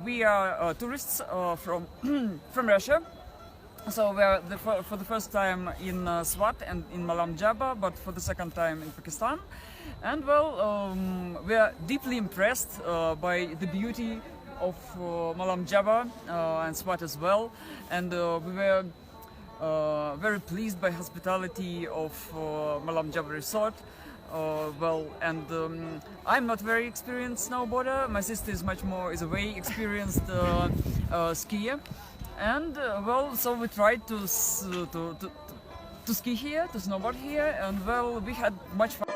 we are tourists from from Russia. So we are for the first time in Swat and in Malam Jaba, but for the second time in Pakistan. And well, we are deeply impressed by the beauty of Malam Jaba and Swat as well. And we were very pleased by hospitality of Malam Jaba Resort. I'm not very experienced snowboarder. My sister is is a very experienced skier. And so we tried to ski here, to snowboard here, and well, we had much fun.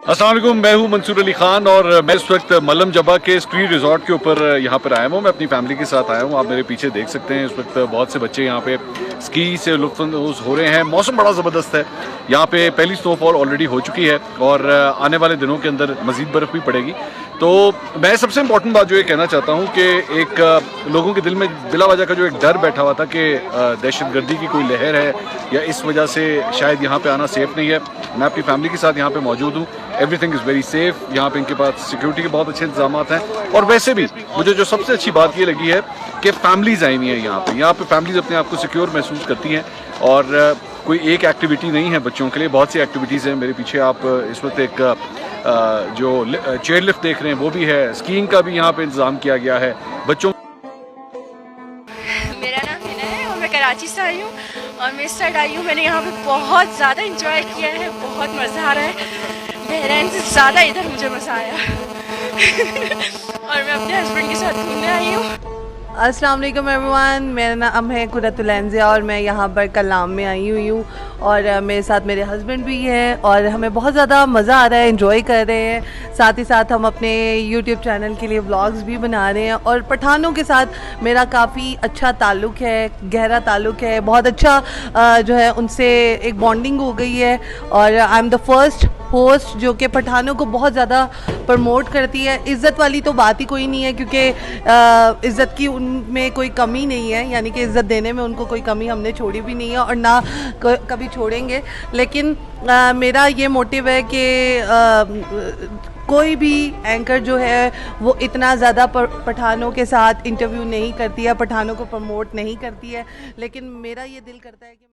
अस्सलाम वालेकुम, मैं हूं मंसूर अली खान और मैं इस वक्त मलम जबा के स्की रिजॉर्ट के ऊपर यहाँ पर आया हूँ। मैं अपनी फैमिली के साथ आया हूँ। आप मेरे पीछे देख सकते हैं, इस वक्त बहुत से बच्चे यहाँ पे स्की से लुत्फ़अंदोज़ हो रहे हैं। मौसम बड़ा ज़बरदस्त है। यहाँ पे पहली स्नोफॉल ऑलरेडी हो चुकी है और आने वाले दिनों के अंदर मज़ीद बर्फ़ भी पड़ेगी। तो मैं सबसे इम्पॉर्टेंट बात जो ये कहना चाहता हूँ कि एक लोगों के दिल में बिला वजह का जो एक डर बैठा हुआ था कि दहशतगर्दी की कोई लहर है या इस वजह से शायद यहाँ पे आना सेफ़ नहीं है। मैं अपनी फैमिली के साथ यहाँ पे मौजूद हूँ। Everything is very safe. यहाँ पे इनके पास सिक्योरिटी के बहुत अच्छे इंतजाम हैं और वैसे भी मुझे जो सबसे अच्छी बात ये लगी है कि फैमिलीज़ आई हुई हैं यहाँ पे फैमिलीज़ अपने आप को सिक्योर महसूस करती हैं और कोई एक एक्टिविटी नहीं है बच्चों के लिए, बहुत सी एक्टिविटीज़ हैं। मेरे पीछे आप इस वक्त एक जो चेयर लिफ्ट देख रहे हैं वो भी है, स्कीइंग का भी यहाँ पे इंतज़ाम किया गया है बच्चों। मेरा नाम हिना है और मैं कराची से आई हूँ और मैं इस साइड आई हूँ। मैंने यहाँ पे बहुत ज़्यादा इंजॉय किया है, बहुत मज़ा आ रहा है। बहरैन से ज़्यादा इधर मुझे मज़ा आया और मैं अपने हस्बैंड के साथ घूमने आई हूँ। अस्सलाम वालेकुम एवरीवन, मेरा नाम है कुर्रतुल एंज़िया और मैं यहाँ पर कलाम में आई हुई हूँ और मेरे साथ मेरे हस्बैंड भी हैं और हमें बहुत ज़्यादा मज़ा आ रहा है, एंजॉय कर रहे हैं। साथ ही साथ हम अपने यूट्यूब चैनल के लिए व्लॉग्स भी बना रहे हैं और पठानों के साथ मेरा काफ़ी अच्छा ताल्लुक़ है, गहरा ताल्लुक़ है। बहुत अच्छा जो है उनसे एक बॉन्डिंग हो गई है और I am the first host जो कि पठानों को बहुत ज़्यादा प्रमोट करती है। इज़्ज़त वाली तो बात ही कोई नहीं है क्योंकि इज़्ज़त की उनमें कोई कमी नहीं है, यानी कि इज़्ज़त देने में उनको कोई कमी हमने छोड़ी भी नहीं है और ना कभी छोड़ेंगे। लेकिन मेरा ये मोटिव है कि कोई भी एंकर जो है वो इतना ज़्यादा पठानों के साथ इंटरव्यू नहीं करती है, पठानों को प्रमोट नहीं करती है, लेकिन मेरा ये दिल करता है कि